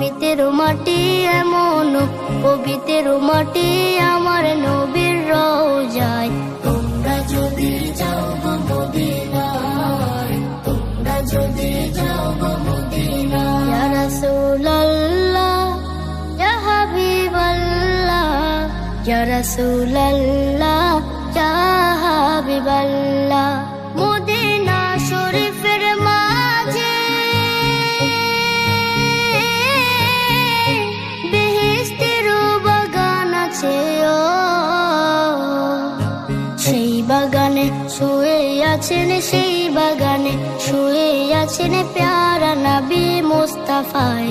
পবিত্র মাটি এমন পবিত্র মাটি আমার নবীর রওজায়। তোমরা যদি যাও গো মদিনায়, তোমরা যদি যাও গো মদিনায়। ইয়া রাসূলুল্লাহ ইয়া হাবিবাল্লাহ, ইয়া রাসূলুল্লাহ ইয়া হাবিবাল্লাহ। মদিনা শরীফের মাঝে বেহেশতের বাগান আছে, সেই বাগানে শুয়ে আছেন, সেই বাগানে শুয়ে আছেন প্যারা নবী মুস্তাফায়।